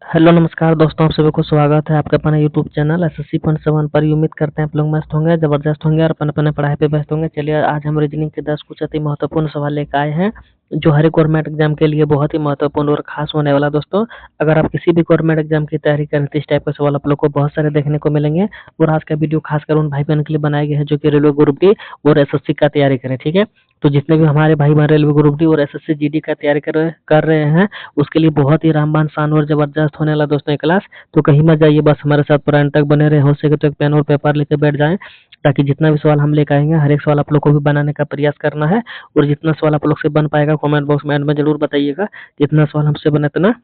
Hello नमस्कार दोस्तों, आप सभी को स्वागत है आपके अपना यूट्यूब चैनल एसएससी पॉइंट 7 पर। उम्मीद करते हैं आप लोग मस्त होंगे, जबरदस्त होंगे और अपन अपने पढ़ाई पे व्यस्त होंगे। चलिए आज हम रीजनिंग के 10 कुछ अति महत्वपूर्ण सवाल लेकर आए हैं जो हर एक गवर्नमेंट एग्जाम के लिए बहुत ही महत्वपूर्ण और खास होने वाला। दोस्तों अगर आप किसी भी गवर्नमेंट एग्जाम की तैयारी करें तो इस टाइप के सवाल आप लोग को बहुत सारे देखने को मिलेंगे। और आज का वीडियो खासकर उन भाई बहन के लिए बनाया गया है जो कि रेलवे ग्रुप डी और एसएससी का तैयारी करें। ठीक है, तो जितने भी हमारे भाई बहन रेलवे ग्रुप डी और एसएससी जीडी का तैयारी कर रहे हैं उसके लिए बहुत ही रामबाण शान और जबरदस्त होने वाला दोस्तों ये क्लास। तो कहीं मत जाइए, बस हमारे साथ पूरा अंत तक बने रहे। हो सके तो एक पेन और पेपर लेके बैठ जाएं ताकि जितना भी सवाल हम लेकर आएंगे हर एक सवाल आप लोग को भी बनाने का प्रयास करना है। और जितना सवाल आप लोग से बन पाएगा कमेंट बॉक्स में एंड में जरूर बताइएगा। जितना सवाल हमसे बने इतना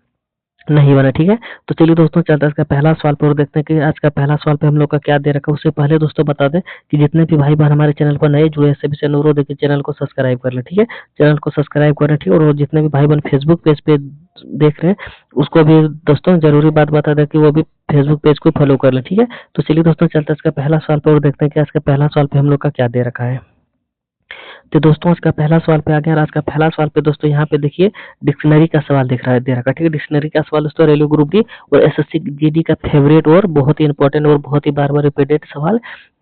नहीं बना। ठीक है, तो चलिए दोस्तों चलते हैं इसका पहला सवाल पर और देखते हैं कि आज का पहला सवाल पे हम लोग का क्या दे रखा है। उससे पहले दोस्तों बता दें कि जितने भी भाई बहन हमारे चैनल पर नए जुड़े हैं सभी से अनुरोध है कि चैनल को सब्सक्राइब कर लें। ठीक है, चैनल को सब्सक्राइब करें। ठीक है, और जितने भी भाई बहन फेसबुक पेज पे देख रहे हैं उसको भी दोस्तों जरूरी बात बता दें कि वो भी फेसबुक पेज को फॉलो कर लें। ठीक है, तो चलिए दोस्तों चलते हैं इसका पहला सवाल पर और देखते हैं कि आज का पहला सवाल पे हम लोग का क्या दे रखा है। तो दोस्तों आज का पहला सवाल पे आ गया। आज का पहला सवाल पे दोस्तों यहाँ पे देखिए डिक्शनरी का सवाल दिख रहा है दे रखा है। ठीक है, डिक्शनरी का सवाल दोस्तों रेलवे ग्रुप डी और एसएससी जीडी का फेवरेट और बहुत ही इंपॉर्टेंट और बहुत ही बार बार रिपीटेड सवाल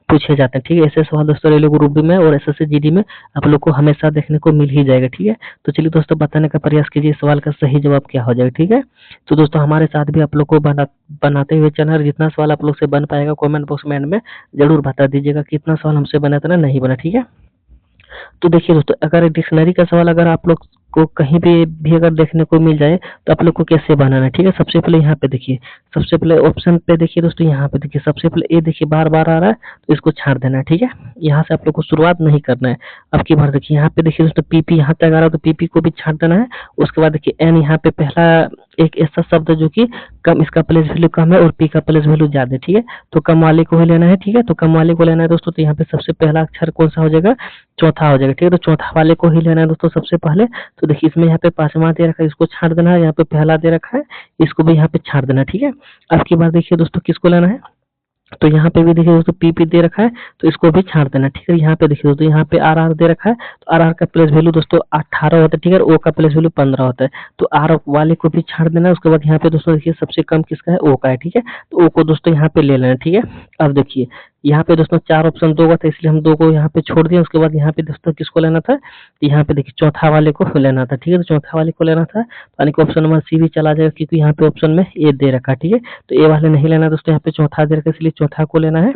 पूछे जाते हैं। ठीक है, ऐसे सवाल दोस्तों रेलवे ग्रुप डी में और एसएससी जीडी में आप लोग को हमेशा देखने को मिल ही जाएगा। ठीक है, तो चलिए दोस्तों बताने का प्रयास कीजिए सवाल का सही जवाब क्या हो जाएगा। ठीक है, तो दोस्तों हमारे साथ भी आप लोग को बनाते हुए चैनल जितना सवाल आप लोग से बन पाएगा कमेंट बॉक्स में एंड में जरूर बता दीजिएगा कितना सवाल हमसे बना था नहीं बना। ठीक है, तो देखिए दोस्तों अगर डिक्शनरी का सवाल अगर आप लोग को कहीं भी अगर देखने को मिल जाए तो आप लोग को कैसे बनाना है। ठीक है, सबसे पहले यहाँ पे देखिए, सबसे पहले ऑप्शन पे देखिए दोस्तों, यहाँ पे देखिए सबसे पहले ए देखिए बार बार आ रहा है तो इसको छाड़ देना है। ठीक है, यहाँ से आप लोग को शुरुआत नहीं करना है। अब की बार देखिए यहाँ पे देखिए दोस्तों पीपी यहाँ तक आ रहा है तो पीपी को भी छाड़ देना है। उसके बाद देखिए एन यहाँ पे पहला एक ऐसा शब्द है जो कि कम, इसका प्लेस वैल्यू कम है और पी का प्लेस वैल्यू ज्यादा है। ठीक है, तो कम वाले को ही लेना है। ठीक है, तो कम वाले को लेना है दोस्तों, तो यहाँ पे सबसे पहला अक्षर कौन सा हो जाएगा, चौथा हो जाएगा। ठीक है, तो चौथा वाले को ही लेना है दोस्तों सबसे पहले। तो देखिए इसमें यहाँ पे पांचवा दे रखा है इसको छाड़ देना है, यहाँ पे पहला दे रखा है इसको भी यहाँ पे छाड़ देना है। ठीक है, अब की बार देखिए दोस्तों किसको लेना है, तो यहाँ पे भी देखिए दोस्तों पीपी दे रखा है तो इसको भी छाड़ देना। ठीक है, यहाँ पे देखिए दोस्तों यहाँ पे आर आर दे रखा है तो आर आर का प्लेस वैल्यू दोस्तों 18 होता है। ठीक है, ओ का प्लेस वैल्यू 15 होता है तो आर वाले को भी छाड़ देना। उसके बाद यहाँ पे दोस्तों देखिए सबसे कम किसका है, ओ का है। ठीक है, तो ओ को दोस्तों यहाँ पे ले लेना। ठीक है, अब देखिए यहाँ पे दोस्तों चार ऑप्शन दो का था इसलिए हम दो को यहाँ पे छोड़ दिया। उसके बाद यहाँ पे दोस्तों किसको लेना था, यहाँ पे देखिए चौथा वाले को लेना था। ठीक है, तो चौथा वाले को लेना था यानी कि ऑप्शन नंबर सी भी चला जाएगा क्योंकि यहाँ पे ऑप्शन में ए दे रखा है। ठीक है, तो ए वाले नहीं लेना दोस्तों, यहाँ पे चौथा दे रखा इसलिए चौथा को लेना है।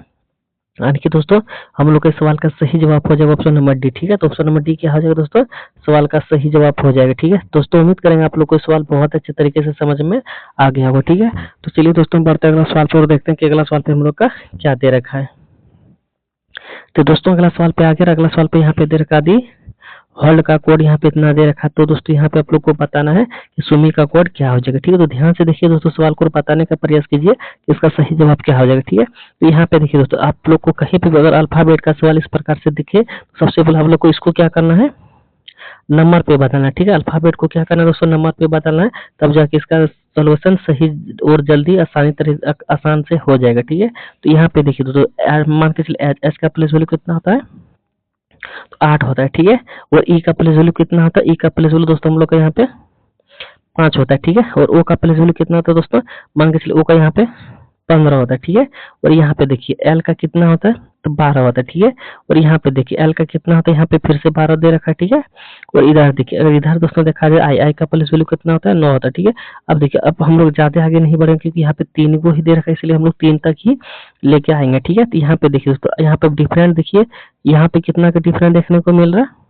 यानी कि दोस्तों हम लोग के सवाल का सही जवाब हो जाएगा ऑप्शन नंबर डी। ठीक है, तो ऑप्शन नंबर डी क्या हो जाएगा दोस्तों, सवाल का सही जवाब हो जाएगा। ठीक है दोस्तों, उम्मीद करेंगे आप लोग को सवाल बहुत अच्छे तरीके से समझ में आ गया होगा। ठीक है, तो चलिए दोस्तों बढ़ते अगला सवाल पर देखते हैं कि अगला सवाल पे हम लोग का क्या दे रखा है। तो दोस्तों अगला सवाल पे आ गया। अगला सवाल पे यहाँ पे दे रखा दी हॉल्ड का कोड यहाँ पे इतना दे रखा। तो दोस्तों यहाँ पे आप लोग को बताना है कि सुमी का कोड क्या हो जाएगा। ठीक है, तो ध्यान से देखिए दोस्तों सवाल को बताने का प्रयास कीजिए कि इसका सही जवाब क्या हो जाएगा। ठीक है, तो यहाँ पे देखिए दोस्तों आप लोग को कहीं पे अगर अल्फाबेट का सवाल इस प्रकार से दिखे तो सबसे पहले हम लोग को इसको क्या करना है, नंबर पे बदलना है। ठीक है, अल्फाबेट को क्या करना है दोस्तों, नंबर पे बदलना है, तब जाके इसका सोल्यूशन सही और जल्दी आसान से हो जाएगा। ठीक है, तो यहाँ पे देखिए दोस्तों मान के चलिए एच का प्लेस वैल्यू कितना होता है, तो 8 होता है। ठीक है, और ई का प्लेस वैल्यू कितना होता है, ई का प्लेस वैल्यू दोस्तों हम लोग का यहाँ पे 5 होता है। ठीक है, और ओ का प्लेस वैल्यू कितना होता है दोस्तों, मान के चलिए ओ का यहाँ पे 15 होता है। ठीक है, और यहाँ पे देखिए एल का कितना होता है, तो 12 होता है। ठीक है, और यहाँ पे देखिए एल का कितना होता है, यहाँ पे फिर से 12 दे रखा है। ठीक है, और इधर देखिए अगर इधर दोस्तों देखा जाए आई का प्लेस वैल्यू कितना होता है, 9 होता है। ठीक है, अब देखिए अब हम लोग ज्यादा आगे नहीं बढ़ेंगे क्योंकि यहाँ पे 3 को ही दे रखा है इसलिए हम लोग 3 तक ही लेके आएंगे। ठीक है, तो यहाँ पे देखिए दोस्तों यहाँ पे डिफरेंट देखिए यहाँ पे कितना का डिफरेंट देखने को मिल रहा है,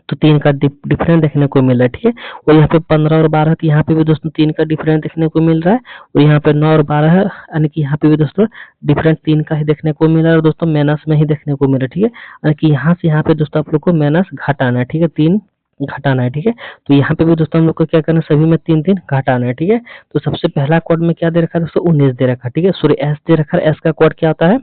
तो 3 का डिफरेंट देखने को मिल रहा है। ठीक है, और यहाँ पे 15 और 12 तो यहाँ पे भी दोस्तों 3 का डिफरेंट देखने को मिल रहा है, और यहाँ पे 9 और 12 है यानी कि यहाँ पे भी दोस्तों डिफरेंट 3 का ही देखने को मिल रहा है और दोस्तों माइनस में ही देखने को मिल रहा है। ठीक है, यानी कि यहाँ से यहाँ पे दोस्तों आप लोग को माइनस घटाना है। ठीक है, 3 घटाना है। ठीक है, तो यहाँ पे भी दोस्तों हम लोग को क्या करना है, सभी में 3 घटाना है। ठीक है, तो सबसे पहला कोड में क्या दे रखा है दोस्तों, 19 दे रखा है। ठीक है, सॉरी एस दे रखा है, एस का कोड क्या होता है,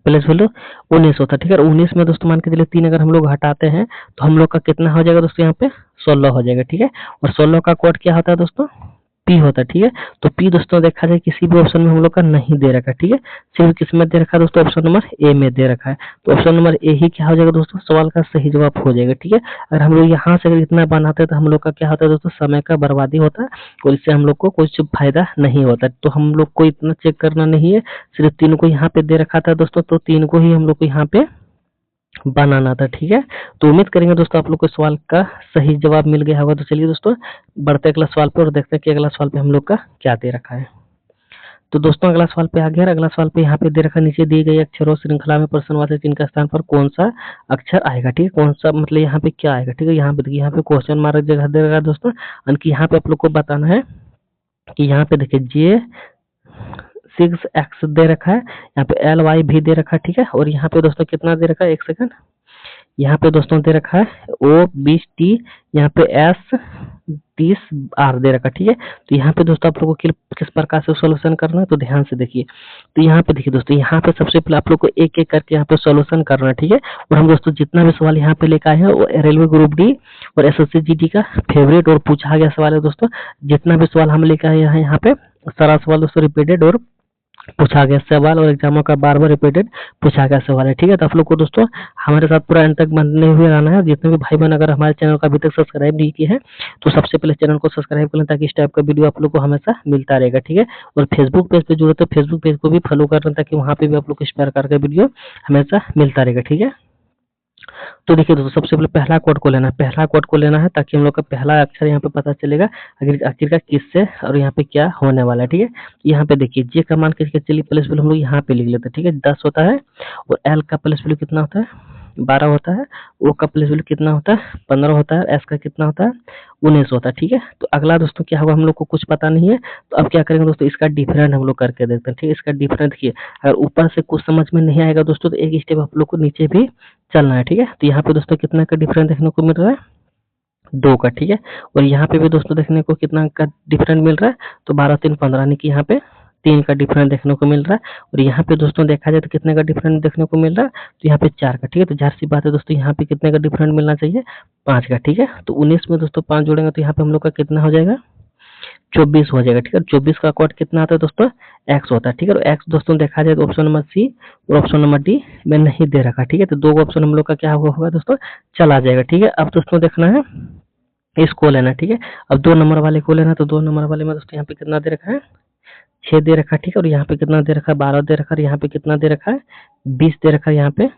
प्लस वैल्यू 19 होता है। ठीक है, 19 में दोस्तों मान के चलिए 3 अगर हम लोग हटाते हैं तो हम लोग का कितना हो जाएगा दोस्तों, यहाँ पे 16 हो जाएगा। ठीक है, और 16 का कोड क्या होता है दोस्तों, पी होता है, ठीक है। तो पी दोस्तों देखा जाए किसी भी ऑप्शन में हम लोग का नहीं दे रखा है, ठीक है। सिर्फ किस में दे रखा है दोस्तों, ऑप्शन नंबर ए में दे रखा है। तो ऑप्शन नंबर ए ही क्या हो जाएगा दोस्तों, सवाल का सही जवाब हो जाएगा, ठीक है। अगर हम लोग यहाँ से अगर इतना बनाते हैं तो हम लोग का क्या होता है दोस्तों, समय का बर्बादी होता है और इससे हम लोग को कुछ फायदा नहीं होता। तो हम लोग को इतना चेक करना नहीं है, सिर्फ 3 को यहाँ पे दे रखा था दोस्तों, तो 3 को ही हम लोग को यहाँ पे बनाना था, ठीक है। तो उम्मीद करेंगे दोस्तों आप लोग को सवाल का सही जवाब मिल गया होगा। तो चलिए दोस्तों बढ़ते अगला सवाल पे और देखते हैं कि अगला सवाल पे हम लोग का क्या दे रखा है। तो दोस्तों अगला सवाल पे आ गया। अगला सवाल पे यहाँ पे दे रखा, नीचे दी गई अक्षरों श्रृंखला में प्रश्नवाचक चिन्ह का स्थान पर कौन सा अक्षर आएगा, ठीक है। कौन सा मतलब यहाँ पे क्या आएगा, ठीक है। यहाँ पे देखिए, यहाँ पे क्वेश्चन मार्क जगह दे रखा है दोस्तों, यानी कि यहाँ पे आप लोग को बताना है कि यहाँ पे देखिए J6X दे रखा है, यहाँ पे LY भी दे रखा है, ठीक है। और यहाँ पे दोस्तों कितना दे रखा है, एक सेकंड, यहाँ पे दोस्तों दे रखा है O20T, यहाँ पे S30R दे रखा है, ठीक है। तो यहाँ पे दोस्तों आप लोगों को किस प्रकार से सॉल्यूशन करना है, तो ध्यान से देखिए। तो यहाँ पे देखिए दोस्तों, यहाँ पे सबसे पहले आप लोग को एक एक करके यहाँ पे सॉल्यूशन करना है, ठीक है। और हम दोस्तों जितना भी सवाल यहाँ पे लेकर आए हैं वो रेलवे ग्रुप डी और एसएससी जीडी का फेवरेट और पूछा गया सवाल है दोस्तों। जितना भी सवाल हम लेकर आए हैं यहाँ पे सारा सवाल दोस्तों रिपीटेड और पूछा गया सवाल और एग्जामों का बार बार रिपीटेड पूछा गया सवाल है, ठीक है। तो आप लोग को दोस्तों हमारे साथ पूरा अंत तक बनने हुए रहना है। जितने भी भाई बहन अगर हमारे चैनल को अभी तक सब्सक्राइब नहीं किए हैं तो सबसे पहले चैनल को सब्सक्राइब कर लें, ताकि इस टाइप का वीडियो आप लोग को हमेशा मिलता रहेगा, ठीक है। और फेसबुक पेज पे जुड़े तो फेसबुक पेज को भी फॉलो कर लें, ताकि वहाँ पे भी आप लोग को इस प्रकार का वीडियो हमेशा मिलता रहेगा, ठीक है। तो देखिए दोस्तों सबसे पहले पहला कोड को लेना है, पहला कोड को लेना है, ताकि हम लोग का पहला अक्षर यहाँ पे पता चलेगा आखिरकार किससे और यहाँ पे क्या होने वाला है, ठीक है। यहाँ पे देखिए जे का मान किसके, चलिए प्लस वैल्यू हम लोग यहाँ पे लिख लेते हैं, ठीक है। 10 होता है और एल का प्लस वैल्यू कितना होता है, 12 होता है। ओ का प्लस वैल्यू कितना होता है, 15 होता है। एस का कितना होता है, 19 होता है, ठीक है। तो अगला दोस्तों क्या होगा, हम लोग को कुछ पता नहीं है, तो अब क्या करेंगे दोस्तों, इसका डिफरेंट हम लोग करके देखते हैं, ठीक है। इसका डिफरेंट देखिए, अगर ऊपर से कुछ समझ में नहीं आएगा दोस्तों तो एक स्टेप आप लोग को नीचे भी चलना है, ठीक है। तो यहाँ पे दोस्तों कितना का डिफरेंस देखने को मिल रहा है, 2 का, ठीक है। और यहाँ पे भी दोस्तों देखने को कितना का डिफरेंस मिल रहा है, तो 12 3 15, यानी कि यहाँ पे 3 का डिफरेंस देखने को मिल रहा है। और यहाँ पे दोस्तों देखा जाए तो कितने का डिफरेंस देखने को मिल रहा है, तो यहाँ पे 4 का, ठीक है। तो जाहिर सी बात है दोस्तों यहाँ पे कितने का डिफरेंस मिलना चाहिए, 5 का, ठीक है। तो 19 में दोस्तों 5 जोड़ेंगे तो यहाँ पे हम लोग का कितना हो जाएगा, 24 हो जाएगा, ठीक है। 24 का कोड कितना आता है दोस्तों, एक्स होता है, ठीक है। और एक्स दोस्तों देखा जाए तो ऑप्शन नंबर सी और ऑप्शन नंबर डी में नहीं दे रखा, ठीक है। तो 2 ऑप्शन हम लोग का क्या होगा दोस्तों, चला जाएगा, ठीक है। अब दोस्तों देखना है इसको लेना, ठीक है। अब 2 नंबर वाले को लेना, तो 2 नंबर वाले में दोस्तों यहाँ पे कितना दे रखा है, 6 दे रखा है, ठीक है। और यहाँ पे कितना दे रखा है, 12 दे रखा है। यहाँ पे कितना दे रखा है, 20 दे रखा है। यहाँ पे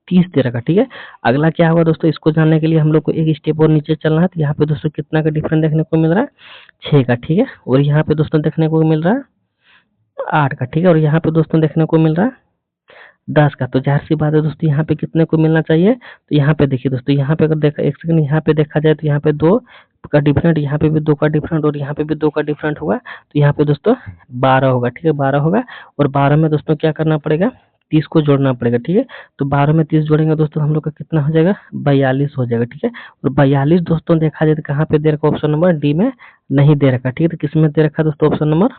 30 दे रखा, ठीक है। अगला क्या होगा दोस्तों, इसको जानने के लिए हम लोग को एक स्टेप और नीचे चलना है। तो यहाँ पे दोस्तों कितना का डिफरेंस देखने को मिल रहा है, 6 का, ठीक है। और यहाँ पे दोस्तों देखने को मिल रहा है 8 का, ठीक है। और यहाँ पे दोस्तों देखने को मिल रहा है 10 का। तो जाहिर सी बात है दोस्तों यहाँ पे कितने को मिलना चाहिए, तो यहाँ पे देखिए दोस्तों, यहाँ पे अगर देखा एक सेकंड, यहाँ पे देखा जाए तो यहाँ पे 2 का डिफरेंट, यहाँ पे भी 2 का डिफरेंट और यहाँ पे भी 2 का डिफरेंट होगा। तो यहाँ पे दोस्तों 12 होगा, ठीक है, 12 होगा। और 12 में दोस्तों क्या करना पड़ेगा, 30 को जोड़ना पड़ेगा, ठीक है। तो 12 में 30 जोड़ेंगे दोस्तों हम लोग का कितना हो जाएगा, 42 हो जाएगा, ठीक है। और 42 दोस्तों देखा जाए तो कहाँ पे दे रखा, ऑप्शन नंबर डी में नहीं दे रखा, ठीक है। तो किस में दे रखा दोस्तों, ऑप्शन नंबर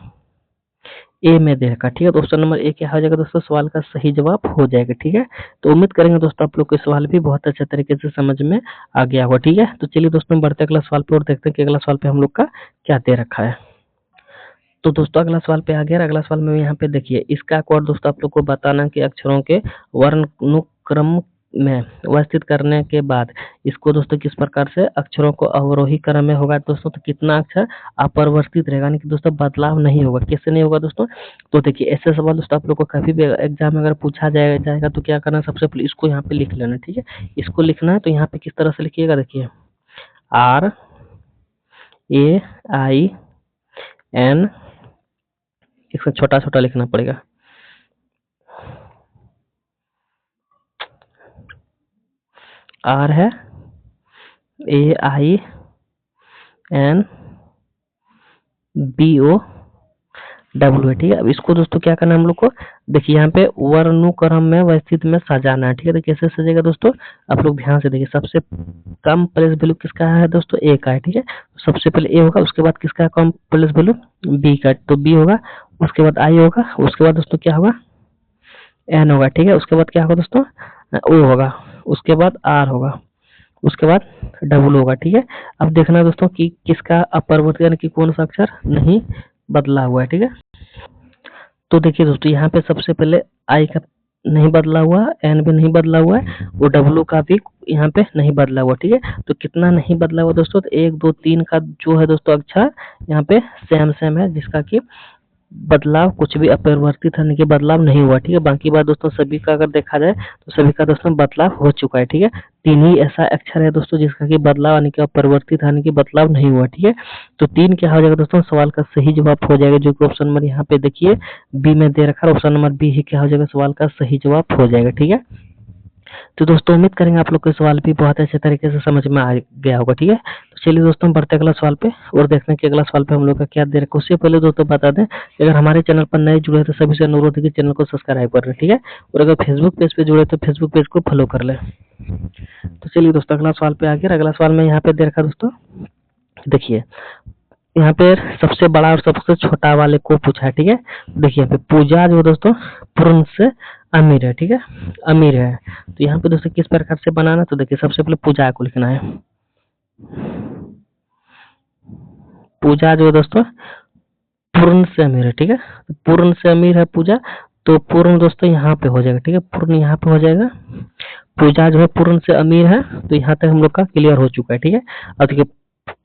ए में दे रखा, ठीक है। तो ऑप्शन नंबर ए क्या हो जाएगा दोस्तों, सवाल का सही जवाब हो जाएगा, ठीक है। तो उम्मीद करेंगे दोस्तों आप लोग को सवाल भी बहुत अच्छे तरीके से समझ में आ गया होगा, ठीक है। तो चलिए दोस्तों बढ़ते अगला सवाल पे और देखते हैं कि अगला सवाल पे हम लोग का क्या दे रखा है। तो दोस्तों अगला सवाल पे आ गया। अगला सवाल में यहाँ पे देखिए, इसका कोड दोस्तों आप लोग को बताना कि अक्षरों के वर्णानुक्रम में व्यवस्थित करने के बाद इसको दोस्तों किस प्रकार से अक्षरों को अवरोही क्रम में होगा दोस्तों, तो कितना अक्षर अपरिवर्तित रहेगा, यानी कि दोस्तों बदलाव नहीं होगा। कैसे नहीं होगा दोस्तों, तो देखिए ऐसे सवाल दोस्तों आप लोग को कभी भी एग्जाम में अगर पूछा जाएगा तो क्या करना, सबसे पहले इसको यहाँ पे लिख लेना, ठीक है। इसको लिखना है तो यहाँ पे किस तरह से लिखिएगा, देखिए RAIN, इसको छोटा छोटा लिखना पड़ेगा, आर है AINBOW है, ठीक है। अब इसको दोस्तों क्या करना है हम लोग को, देखिए यहाँ पे वर्णानुक्रम में व्यवस्थित में सजाना है, ठीक है। तो कैसे सजेगा दोस्तों, आप लोग ध्यान से देखिए। सबसे कम प्लेस वैल्यू किसका है दोस्तों, ए का है, ठीक है। सबसे पहले ए होगा, उसके बाद किसका कम प्लेस वैल्यू, बी का, तो बी होगा। उसके बाद आई होगा, उसके बाद दोस्तों क्या होगा, एन होगा, ठीक है। उसके बाद क्या होगा दोस्तों, ओ होगा, उसके बाद आर होगा, उसके बाद डबल होगा, ठीक है। अब देखना दोस्तों कि किसका अपरिवर्तित यानी कि कौन सा अक्षर नहीं बदला हुआ है, ठीक है। तो देखिए दोस्तों यहाँ पे सबसे पहले आई का नहीं बदला हुआ, एन भी नहीं बदला हुआ है, और डब्लू का भी यहाँ पे नहीं बदला हुआ, ठीक है। तो कितना नहीं बदला हुआ दोस्तों, तो 1 2 3 का जो है दोस्तों अक्षर यहाँ पे सेम सेम है, जिसका कि बदलाव कुछ भी अपरिवर्तित यानी कि बदलाव नहीं हुआ, ठीक है। बाकी बात दोस्तों सभी का अगर देखा जाए तो सभी का दोस्तों बदलाव हो चुका है, ठीक है। 3 ही ऐसा अक्षर है दोस्तों जिसका कि बदलाव यानी कि अपरिवर्तित यानी कि बदलाव नहीं हुआ, ठीक है। तो 3 क्या हो जाएगा दोस्तों, सवाल का सही जवाब हो जाएगा, जो कि ऑप्शन नंबर यहाँ पे देखिए बी में दे रखा है, ऑप्शन नंबर बी ही क्या हो जाएगा, सवाल का सही जवाब हो जाएगा, ठीक है। तो दोस्तों उम्मीद करेंगे आप लोग को सवाल भी बहुत अच्छे तरीके से समझ में आ गया होगा, ठीक है। तो चलिए दोस्तों बढ़ते अगला सवाल पे और देखते हैं कि अगला सवाल पे हम लोग का क्या दे रखा है। उससे पहले दोस्तों बता दें कि अगर हमारे चैनल पर नए जुड़े तो सभी से अनुरोध है कि चैनल को सब्सक्राइब कर लें, ठीक है। और अगर फेसबुक पेज पे जुड़े तो फेसबुक पेज को फॉलो कर लें। तो चलिए दोस्तों अगला सवाल पे आ गया। अगला सवाल में यहाँ पे दे रखा दोस्तों, देखिए यहाँ पे सबसे बड़ा और सबसे छोटा वाले को पूछा है, ठीक है। देखिए यहाँ पे पूजा जो दोस्तों पूर्ण से अमीर है, ठीक है, अमीर है। तो यहाँ पे दोस्तों किस प्रकार से बनाना, तो देखिए सबसे पहले पूजा को लिखना है। पूजा जो दोस्तों पूर्ण से अमीर है, ठीक है। तो पूर्ण से अमीर है पूजा, तो पूर्ण दोस्तों यहाँ पे हो जाएगा, ठीक है, पूर्ण यहाँ पे हो जाएगा। पूजा जो है पूर्ण से अमीर है, तो यहाँ तक हम लोग का क्लियर हो चुका है, ठीक है। और देखिए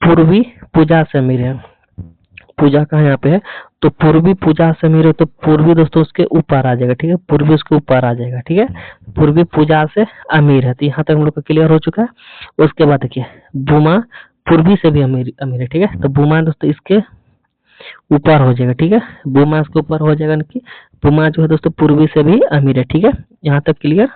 पूर्वी पूजा से अमीर है, पूजा कहाँ यहाँ पे है, तो पूर्वी पूजा से अमीर है, तो पूर्वी दोस्तों उसके ऊपर आ जाएगा, ठीक है, पूर्वी उसके ऊपर आ जाएगा, ठीक है। पूर्वी पूजा से अमीर है, तो यहाँ तक हम लोग का क्लियर हो चुका है। उसके बाद देखिए बुमा पूर्वी से भी अमीर अमीर है, ठीक है। तो बुमा दोस्तों इसके ऊपर हो जाएगा, ठीक है, बुमा इसके ऊपर हो जाएगा, कि बुमा जो है दोस्तों पूर्वी से भी अमीर है, ठीक है, यहाँ तक क्लियर।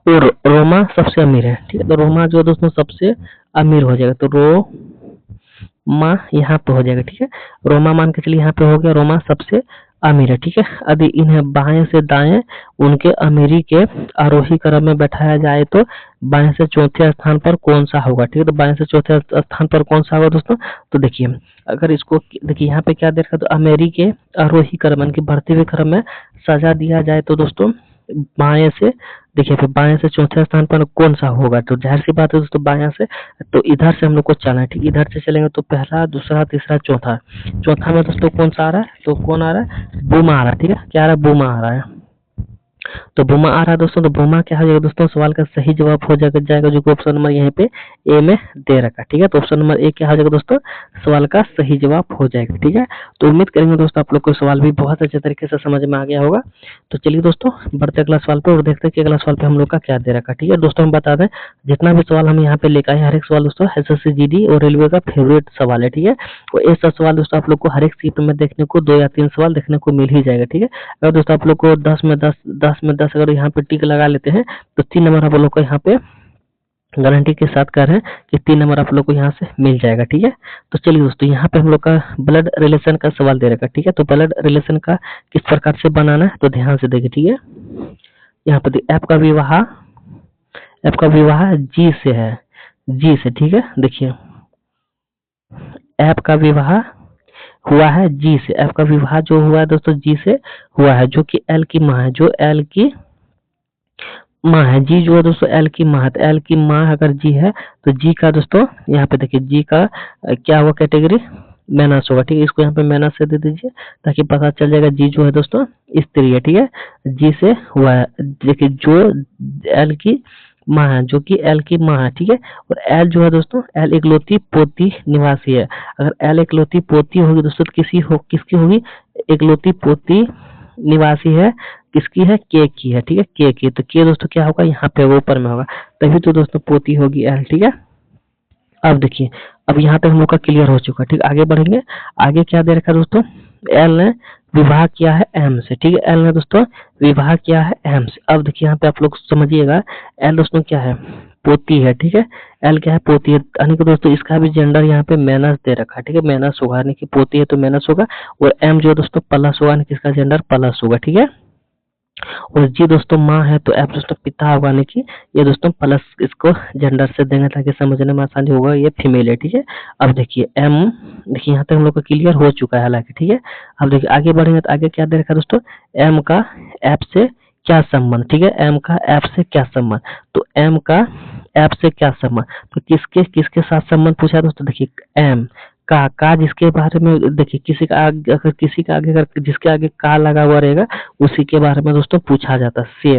और रोमा सबसे अमीर है, ठीक है, तो रोमा जो दोस्तों सबसे अमीर हो जाएगा, तो रोमा यहाँ पे हो जाएगा, ठीक है। रोमा मान के चलिए यहाँ पे हो गया, रोमा सबसे अमीर है, ठीक है। यदि इन्हें बाएं से दाएं उनके अमीरी के आरोही क्रम में बैठाया जाए तो बाएं से चौथे स्थान पर कौन सा होगा, ठीक है। तो बाएं से चौथे स्थान पर कौन सा होगा दोस्तों, तो देखिए अगर इसको देखिए यहाँ पे क्या दे रखा, तो अमेरी के आरोही क्रम यानी कि बढ़ते हुए क्रम में सजा दिया जाए तो दोस्तों बाएं से देखिए फिर बाएं से चौथे स्थान पर कौन सा होगा, तो जाहिर सी बात है दोस्तों बाएं से, तो इधर से हम लोग को चलना है, ठीक, इधर से चलेंगे तो पहला दूसरा तीसरा चौथा, चौथा में दोस्तों कौन सा आ रहा है, तो कौन आ रहा है, बुमा आ रहा है, ठीक है, क्या आ रहा है, बुमा आ रहा है। तो बुमा आ रहा है दोस्तों, तो बुमा क्या हो जाएगा दोस्तों, सवाल का सही जवाब हो जाएगा जो कि ऑप्शन नंबर यहाँ पे ए में दे रखा, ठीक है। तो ऑप्शन नंबर ए क्या हो जाएगा दोस्तों, सवाल का सही जवाब हो जाएगा, ठीक है। तो उम्मीद करेंगे दोस्तों आप लोग को सवाल भी बहुत अच्छे तरीके से समझ में आ गया होगा। तो चलिए दोस्तों बढ़ते अगला सवाल पे और देखते हैं कि अगला सवाल पे हम लोग का क्या दे रखा, ठीक है। दोस्तों हम बता दें जितना भी सवाल हम यहाँ पे लेकर आए हर एक सवाल दोस्तों एसएससी जीडी और रेलवे का फेवरेट सवाल है, ठीक है। और ये सब सवाल दोस्तों आप लोग को हर एक सीट में देखने को 2 या 3 सवाल देखने को मिल ही जाएगा, ठीक है। अगर दोस्तों आप लोग को 10 में 10 अगर यहाँ पे टिक लगा लेते हैं तो 3 नंबर आप लोग को यहाँ पे गारंटी के साथ कह रहे हैं कि 3 नंबर आप लोग को यहाँ से मिल जाएगा, ठीक है। तो चलिए दोस्तों यहाँ पे हम लोग का ब्लड रिलेशन का सवाल दे रखा है, ठीक है। तो ब्लड रिलेशन का किस प्रकार से बनाना है तो ध्यान से देखिए, ठीक है। यहाँ पे एफ का विवाह जी से है, जी से, ठीक है। देखिए एफ का विवाह हुआ है जी से, एफ का विवाह जो हुआ है दोस्तों जी से हुआ है, जो कि एल की माँ है, जो एल की माँ है, जी जो है दोस्तों एल की माँ है, तो एल की माँ अगर जी है तो जी का दोस्तों यहाँ पे देखिए जी का क्या हुआ कैटेगरी माइनस होगा, ठीक है। इसको यहाँ पे माइनस से दे दीजिए ताकि पता चल जाएगा जी जो है दोस्तों स्त्री है, ठीक है, जी से हुआ है। देखिए जो एल की माँ है, जो कि एल की माँ है, ठीक है। और एल जो है दोस्तों एल इकलौती पोती निवासी है, अगर एल इकलौती पोती होगी दोस्तों तो किसकी होगी, इकलौती पोती निवासी है, किसकी है, के की है, ठीक है, के की। तो के दोस्तों क्या होगा यहाँ पे ऊपर में होगा, तभी तो दोस्तों पोती होगी एल, ठीक है। अब देखिए अब यहाँ तक हम लोग का क्लियर हो चुका है, ठीक, आगे बढ़ेंगे। आगे क्या दे रखा है दोस्तों, एल ने विवाह किया है एम से, ठीक है, एल ने दोस्तों विवाह किया है एम से। अब देखिए यहाँ पे आप लोग समझिएगा एल दोस्तों क्या है, पोती है, ठीक है, एल क्या है, पोती है, यानी कि दोस्तों इसका भी जेंडर यहाँ पे माइनस दे रखा है, ठीक है, माइनस होगा, यानी कि पोती है तो माइनस होगा, और एम जो है दोस्तों प्लस होगा, यानी कि इसका जेंडर प्लस होगा, ठीक है। और जी दोस्तों माँ है तो एफ दोस्तों पिता होगा, यानी कि ये दोस्तों प्लस इसको जेंडर से देंगे ताकि समझने में आसानी होगा, ये फीमेल है, ठीक है। अब देखिए एम, देखिए यहाँ तक हम लोग का क्लियर हो चुका है हालांकि, ठीक है। अब देखिए आगे बढ़ेंगे तो आगे क्या दे रखा है दोस्तों, एम का एफ से क्या संबंध, ठीक है। एम का एफ से क्या संबंध, तो एम का एफ से क्या संबंध, तो किसके किसके साथ संबंध पूछा दोस्तों, देखिए एम का जिसके बारे में, देखिए किसी का आगे, अगर किसी का आगे, अगर जिसके आगे का लगा हुआ रहेगा उसी के बारे में दोस्तों पूछा जाता है। से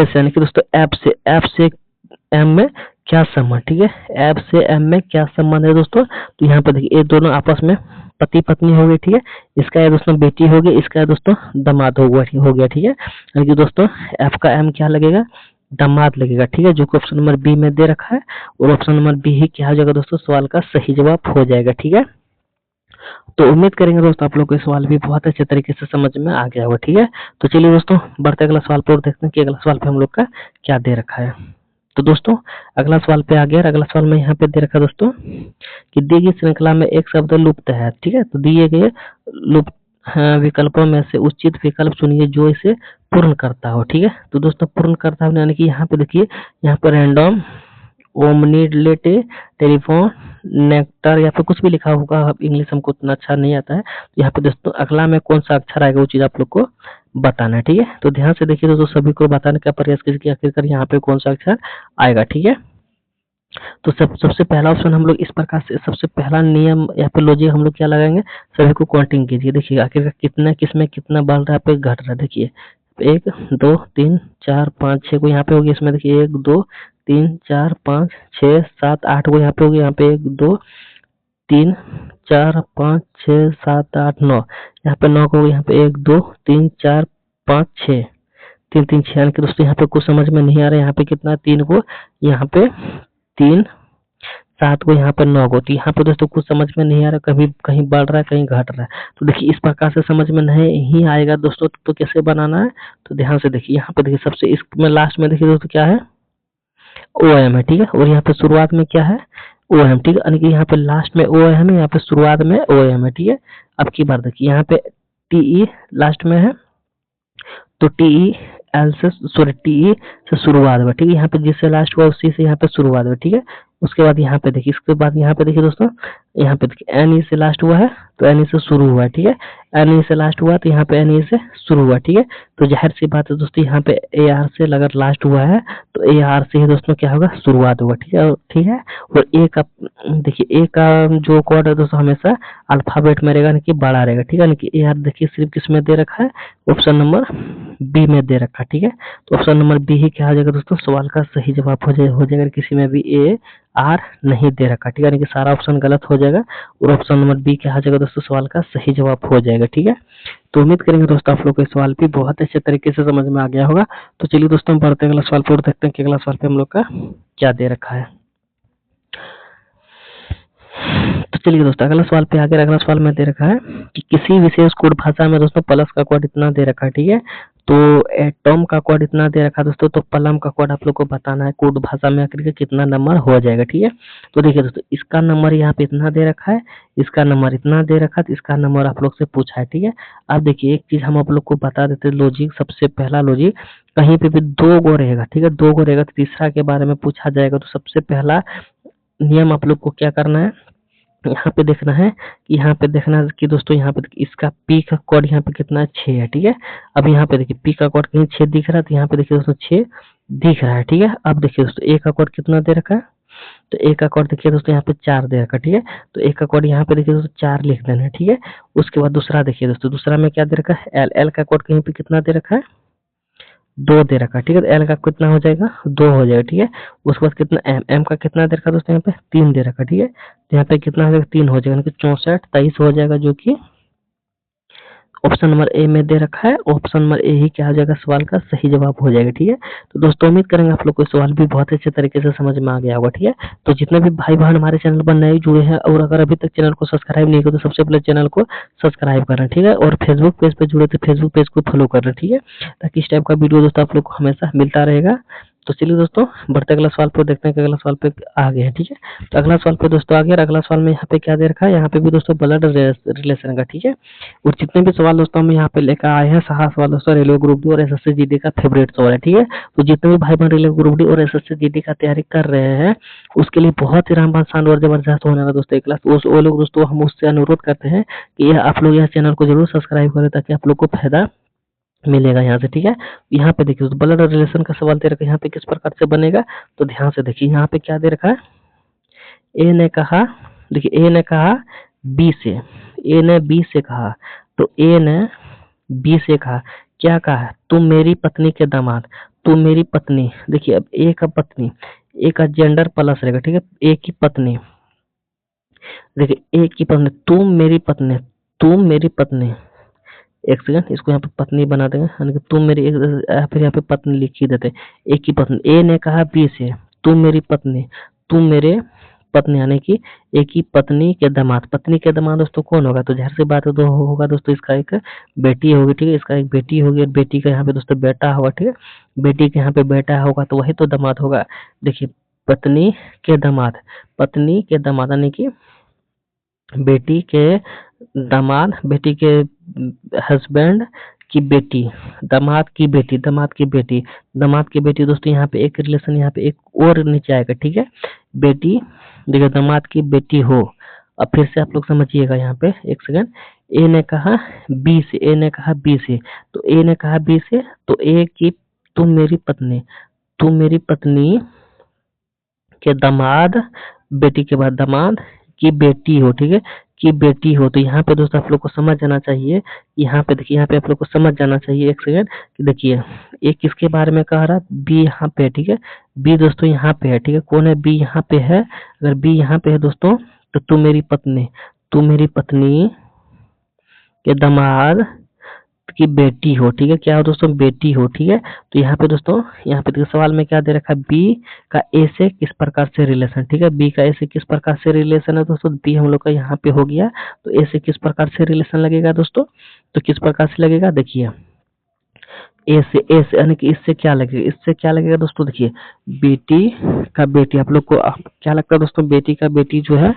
यानी कि दोस्तों एफ से एम में क्या संबंध, ठीक है। एफ से एम में क्या संबंध है दोस्तों, तो यहाँ पे देखिए ये दोनों आपस में पति पत्नी हो गए, ठीक है। इसका है दोस्तों बेटी हो गई, इसका है दोस्तों दामाद हो गया, ठीक है। यानी कि दोस्तों एफ का एम क्या लगेगा, दामाद लगेगा, ठीक है, जो कि ऑप्शन नंबर बी में दे रखा है। और ऑप्शन नंबर बी ही क्या हो जाएगा दोस्तों, सवाल का सही जवाब हो जाएगा, ठीक है। तो उम्मीद करेंगे दोस्तों आप लोग को ये सवाल भी बहुत अच्छे तरीके से समझ में आ गया होगा, ठीक है। तो चलिए दोस्तों बढ़ते अगला सवाल पर और देखते हैं कि अगला सवाल पे हम लोग का क्या दे रखा है। तो दोस्तों अगला सवाल पे आ गया, अगला सवाल में यहाँ पे दे रखा दोस्तों कि दी गई श्रृंखला में एक शब्द लुप्त है, ठीक है। तो दिए गए लुप्त विकल्पों में से उचित विकल्प चुनिए जो इसे पूर्ण करता हो, ठीक है। तो दोस्तों पूर्ण करता हो यानी कि यहाँ पे देखिए, यहाँ पे रैंडम, ओमनीलेटे, टेलीफोन, नेक्टर या फिर कुछ भी लिखा होगा, अब इंग्लिश हमको उतना अच्छा नहीं आता है। तो यहाँ पे दोस्तों अगला में कौन सा अक्षर आएगा वो चीज आप लोग को बताना है, ठीक है। तो ध्यान से देखिए दोस्तों, सभी को बताने का प्रयास कीजिए कि आखिरकार यहाँ पे कौन सा अक्षर आएगा, ठीक है। तो सबसे पहला ऑप्शन हम लोग इस प्रकार से, सबसे पहला नियम या फिर लॉजिक हम लोग क्या लगाएंगे, सभी को काउंटिंग कीजिए। देखिए आखिरकार कितना किसमें कितना बढ़ रहा है, पे घट रहा है। देखिए 1 2 3 4 5 6 को यहाँ पे होगी, इसमें देखिए 1 2 3 4 5 6 7 8 को यहाँ पे होगी, यहाँ पे 1 2 3 4 5 6 7 8 9, यहाँ पे 9 को होगी, यहाँ पे 1 2 3 4 5 6 3 3 6, यानी कि दोस्तों यहाँ पे कुछ समझ में नहीं आ रहा है, यहाँ पे कितना 3 को, यहाँ पे 3 7 को, यहाँ पर 9 को। तो यहाँ पे दोस्तों कुछ समझ में नहीं आ रहा, कभी कहीं बढ़ रहा है कहीं घट रहा है। तो देखिए इस प्रकार से समझ में नहीं आएगा दोस्तों, तो कैसे बनाना है, तो ध्यान से देखिए, यहाँ पे देखिए सबसे इसमें लास्ट में देखिए दोस्तों क्या है, ओ एम है, ठीक है। और यहाँ पे शुरुआत में क्या है, ओ एम, ठीक है। यानी कि यहाँ पे लास्ट में ओ एम है, यहाँ पे शुरुआत में ओ एम है, ठीक है। अब की बार देखिए यहाँ पे टीई लास्ट में है, तो टीई एल से, सॉरी टीई से शुरुआत हुआ, ठीक है। यहाँ पे जिससे लास्ट हुआ उसी से यहाँ पे शुरुआत हुआ, ठीक है। उसके बाद यहाँ पे देखिए, इसके बाद यहाँ पे देखिए दोस्तों, यहाँ पे देखिए एन ई से लास्ट हुआ है तो एन ई से शुरू हुआ है, ठीक है। एन ई से लास्ट हुआ तो यहाँ पे एन ई से शुरू हुआ, ठीक है। तो जाहिर सी बात है दोस्तों, यहाँ पे ए आर से अगर लास्ट हुआ है तो ए आर से ही दोस्तों क्या होगा, शुरुआत होगा, ठीक है, ठीक है। और ए का देखिए, ए का जो कोड है दोस्तों हमेशा अल्फाबेट में रहेगा, यानी कि बड़ा रहेगा, ठीक है। यानी कि ए आर देखिए सिर्फ किस में दे रखा है, ऑप्शन नंबर बी में दे रखा है, ठीक है। तो ऑप्शन नंबर बी ही क्या हो जाएगा दोस्तों, सवाल का सही जवाब हो जाएगा, किसी में भी ए आर नहीं दे रखा, ठीक है। यानी कि सारा ऑप्शन गलत हो जाएगा और ऑप्शन नंबर बी क्या हो जाएगा दोस्तों, सवाल का सही जवाब हो जाएगा, ठीक है। तो उम्मीद करेंगे दोस्तों आप लोग को सवाल भी बहुत अच्छे तरीके से समझ में आ गया होगा। तो चलिए दोस्तों हम बढ़ते अगला सवाल पर देखते हैं कि अगला सवाल पे हम लोग का क्या दे रखा है। तो चलिए दोस्तों अगला सवाल पे आगे, अगला सवाल में दे रखा है कि किसी विशेष कोड भाषा में दोस्तों प्लस का कोड इतना दे रखा है, ठीक है। तो एटम का कोड इतना दे रखा है दोस्तों, तो प्लम का कोड आप लोग को बताना है, कोड भाषा में आकर के कितना नंबर हो जाएगा, ठीक है। तो देखिए दोस्तों इसका नंबर यहाँ पे इतना दे रखा है, इसका नंबर इतना दे रखा है, तो इसका नंबर आप लोग से पूछा है, ठीक है। अब देखिए एक चीज हम आप लोग को बता देते हैं, लॉजिक, सबसे पहला लॉजिक, कहीं पे भी 2 गो रहेगा, ठीक है, 2 गो रहेगा तो तीसरा के बारे में पूछा जाएगा। तो सबसे पहला नियम आप लोग को क्या करना है, यहाँ पे देखना है कि यहाँ पे देखना है कि दोस्तों यहाँ पे इसका पी का कोड यहाँ पे कितना है, 6 है, ठीक है। अब यहाँ पे देखिए पी का कोड कहीं 6 दिख रहा है, तो यहाँ पे देखिए दोस्तों 6 दिख रहा है, ठीक है। अब देखिए दोस्तों ए का कोड कितना दे रखा है, तो ए का कोड देखिए दोस्तों यहाँ पे 4 दे रखा है, ठीक है। तो ए का कोड यहाँ पे देखिए दोस्तों 4 लिख देना है, ठीक है। उसके बाद दूसरा देखिए दोस्तों, दूसरा में क्या दे रखा है, एल, एल का कोड कहीं पे कितना दे रखा है, 2 दे रखा है, ठीक है। तो एल का कितना हो जाएगा, 2 हो जाएगा, ठीक है। उसके बाद कितना एम, एम का कितना दे रखा है दोस्तों, यहाँ पे 3 दे रखा है, ठीक है। तो यहाँ पे कितना हो जाएगा, 3 हो जाएगा, यानी कि 64 23 हो जाएगा, जो कि ऑप्शन नंबर ए में दे रखा है। ऑप्शन नंबर ए ही क्या हो जाएगा, सवाल का सही जवाब हो जाएगा, ठीक है। तो दोस्तों उम्मीद करेंगे आप लोग को सवाल भी बहुत अच्छे तरीके से समझ में आ गया होगा, ठीक है। तो जितने भी भाई बहन हमारे चैनल पर नए जुड़े हैं और अगर अभी तक चैनल को सब्सक्राइब नहीं किया तो सबसे पहले चैनल को सब्सक्राइब करना, ठीक है। और फेसबुक पेज पे जुड़े तो फेसबुक पेज को फॉलो करना, ठीक है, ताकि इस टाइप का वीडियो दोस्तों आप लोग को हमेशा मिलता रहेगा। तो चलिए दोस्तों बढ़ते अगला सवाल पर देखते हैं कि अगला सवाल पे आ गया है, ठीक है। तो अगला सवाल पे दोस्तों आ गया, अगला सवाल में यहाँ पे क्या दे रखा है, यहाँ पे भी दोस्तों ब्लड रिलेशन का, ठीक है। और जितने भी सवाल दोस्तों हम यहाँ पे लेकर आए हैं, 6 सवाल दोस्तों रेलवे ग्रुप डी और एसएससी जीडी का फेवरेट सवाल है, ठीक है। तो जितने भी भाई बहन रेलवे ग्रुप डी और एसएससी जीडी का तैयारी कर रहे हैं उसके लिए बहुत ही रामबान शानदार और जबरदस्त होने वाला दोस्तों एक क्लास। वो लोग दोस्तों हम उससे अनुरोध करते हैं कि आप लोग यह चैनल को जरूर सब्सक्राइब करें ताकि आप लोग को फायदा मिलेगा यहाँ से, ठीक है। यहाँ पे देखिए ब्लड रिलेशन का सवाल दे रखा है, यहाँ पे किस प्रकार से बनेगा, तो ध्यान से देखिए यहाँ पे क्या दे रखा है। ए ने कहा, देखिए ए ने कहा बी से, ए ने बी से कहा, तो ए ने बी से कहा, क्या कहा, तुम मेरी पत्नी के दामाद, तुम मेरी पत्नी, देखिए अब ए का पत्नी, ए का जेंडर प्लस रहेगा, ठीक है, ए की पत्नी, देखिए ए की पत्नी, तुम मेरी पत्नी, तुम मेरी पत्नी, एक सेकंड इसको यहाँ पे पत्नी बना देंगे, यानी कि तुम मेरी फिर यहाँ पे पत्नी लिख ही देते, एक की पत्नी, ए ने कहा बी से, तुम मेरी पत्नी, तुम मेरे पत्नी, यानी कि एक ही पत्नी के दामाद, पत्नी के दामाद दोस्तों कौन होगा, तो जाहिर सी बात है तो होगा दोस्तों इसका एक बेटी होगी, ठीक है, इसका एक बेटी होगी और बेटी का यहाँ पे दोस्तों बेटा होगा, ठीक है, बेटी के यहाँ पे बेटा होगा तो वही तो दामाद होगा। देखिए पत्नी के दामाद, पत्नी के दामाद यानी कि बेटी के दामाद, बेटी के हस्बैंड की बेटी, दामाद की बेटी, दामाद की बेटी, दामाद की बेटी दोस्तों यहाँ पे एक रिलेशन, यहाँ पे एक और नीचे आएगा, ठीक है, बेटी, देखिए दामाद की बेटी हो। अब फिर से आप लोग समझिएगा यहाँ पे, एक सेकंड, ए ने कहा बी से, ए ने कहा बी से, तो ए ने कहा बी से, तो ए की, तुम मेरी पत्नी, तुम मेरी पत्नी के दामाद, बेटी के बाद दामाद की बेटी हो, ठीक है, की बेटी हो। तो यहाँ पे दोस्तों आप लोग को समझ जाना चाहिए, यहाँ पे देखिए, यहाँ पे आप लोग को समझ जाना चाहिए, एक सेकंड, कि देखिए ये किसके बारे में कह रहा, बी यहाँ पे है, ठीक है, बी दोस्तों यहाँ पे है, ठीक है, कौन है, बी यहाँ पे है, अगर बी यहाँ पे है दोस्तों, तो तू मेरी पत्नी, तू मेरी पत्नी के दामाद की बेटी हो, ठीक है, क्या हो दोस्तों, बेटी हो, ठीक है। तो यहाँ पे दोस्तों, यहाँ पे देखिए सवाल में क्या दे रखा है, बी का ए से किस प्रकार से रिलेशन, ठीक है, बी का ए से किस प्रकार से रिलेशन है दोस्तों, बी हम लोग का यहाँ पे हो गया, तो ए से किस प्रकार से रिलेशन लगेगा दोस्तों, तो किस प्रकार से लगेगा, देखिए ए से यानी कि इससे क्या लगेगा, इससे क्या लगेगा दोस्तों, देखिए बेटी का बेटी, आप लोग को क्या लगता है दोस्तों, बेटी का बेटी जो है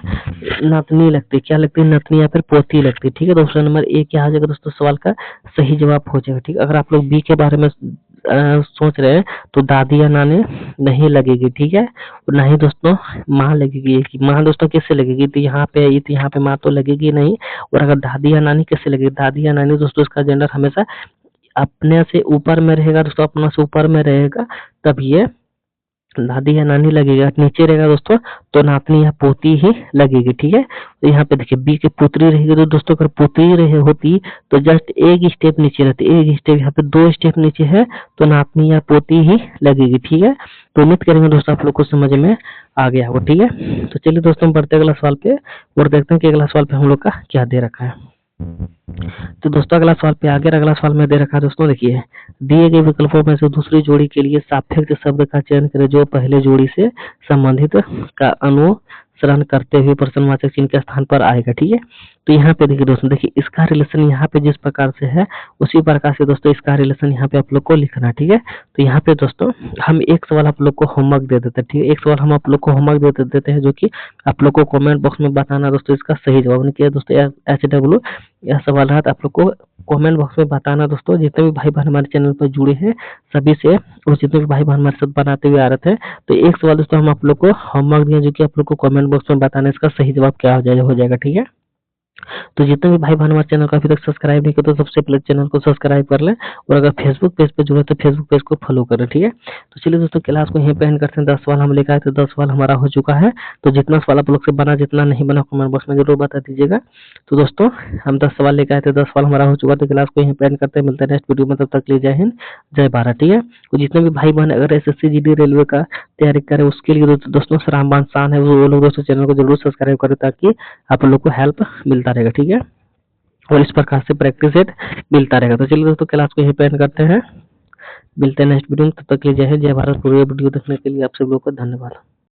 नातनी लगती है, क्या लगती है, नातनी या फिर पोती लगती है, ठीक है। दूसरा नंबर ए क्या आ जाएगा दोस्तों, सवाल का सही जवाब हो जाएगा, ठीक है। अगर आप लोग बी के बारे में सोच रहे हैं तो दादी या नानी नहीं लगेगी, ठीक है, और ना ही दोस्तों माँ लगेगी, माँ दोस्तों किससे लगेगी, तो यहाँ पे है, तो यहाँ पे माँ तो लगेगी नहीं, और अगर दादी या नानी किससे लगेगी, दादी या नानी दोस्तों इसका जेंडर हमेशा अपने से ऊपर में रहेगा दोस्तों, अपना से ऊपर में रहेगा, तब ये दादी या नानी लगेगा, नीचे रहेगा दोस्तों तो नातनी या पोती ही लगेगी, ठीक है। तो यहाँ पे देखिए बी की पुत्री रहेगी, तो दोस्तों अगर पुत्री रहे होती तो जस्ट एक स्टेप नीचे रहती, एक स्टेप, यहाँ पे 2 स्टेप नीचे है तो नातनी या पोती ही लगेगी, ठीक है। तो उम्मीद करेंगे दोस्तों आप लोग को समझ में आ गया होगा, ठीक है। तो चलिए दोस्तों हम बढ़ते अगला सवाल पे और देखते हैं कि अगला सवाल पे हम लोग का क्या दे रखा है। तो दोस्तों अगला सवाल पे आगे, अगला सवाल में दे रखा है दोस्तों, देखिए दिए गए विकल्पों में से दूसरी जोड़ी के लिए सापेक्ष शब्द का चयन करें जो पहले जोड़ी से संबंधित का अनुसरण करते हुए प्रश्नवाचक चिन्ह के स्थान पर आएगा, ठीक है। तो यहाँ पे देखिए दोस्तों, देखिए इसका रिलेशन यहाँ पे जिस प्रकार से है उसी प्रकार से दोस्तों इसका रिलेशन यहाँ पे आप लोग को लिखना, ठीक है। तो यहाँ पे दोस्तों हम एक सवाल आप लोग को होमवर्क दे देते हैं, ठीक है, एक सवाल हम आप लोग को होमवर्क दे देते हैं जो कि आप लोग को कमेंट बॉक्स में बताना दोस्तों इसका सही जवाब, नहीं किया दोस्तों HW यह सवाल रहा, आप लोग को कमेंट बॉक्स में बताना दोस्तों। जितने भी भाई बहन हमारे चैनल पर जुड़े हैं सभी से, और जितने भी भाई बहन हमारे साथ बनाते हुए आ रहे थे, तो एक सवाल दोस्तों हम आप लोग को होमवर्क दिया जो कि आप लोग को कमेंट बॉक्स में बताना इसका सही जवाब क्या हो जाएगा, ठीक है। तो जितने भी भाई बहन हमारे चैनल को अभी तक सब्सक्राइब नहीं किया तो सबसे पहले चैनल को सब्सक्राइब कर लें, और अगर फेसबुक पेज पे जुड़े तो फेसबुक पेज को फॉलो करें, ठीक है। तो चलिए दोस्तों क्लास को यहीं पे एंड करते हैं, 10 सवाल हम लेकर आए थे, 10 सवाल हमारा हो चुका है। तो जितना सवाल आप लोग से बना, जितना नहीं बना कमेंट बॉक्स में जरूर बता दीजिएगा। तो दोस्तों हम 10 सवाल लेकर आए थे, 10 सवाल हमारा हो चुका है, तो क्लास को यहीं पे एंड करते हैं, मिलते हैं नेक्स्ट वीडियो में, तब तक के लिए जय हिंद जय भारत, ठीक है। तो जितने भी भाई बहन अगर SSC GD रेलवे का तैयारी करें उसके लिए दोस्तों रामबाण शान है वो लोग दोस्तों चैनल को जरूर सब्सक्राइब करें ताकि आप लोग को हेल्प मिलता रहेगा, ठीक है, और इस प्रकार से प्रैक्टिस सेट मिलता रहेगा। तो चलिए दोस्तों क्लास को यहीं पे एंड करते हैं, मिलते हैं नेक्स्ट वीडियो में, तब तक के लिए जय हिंद जय भारत। पूरे वीडियो देखने के लिए आप सब लोगों को धन्यवाद।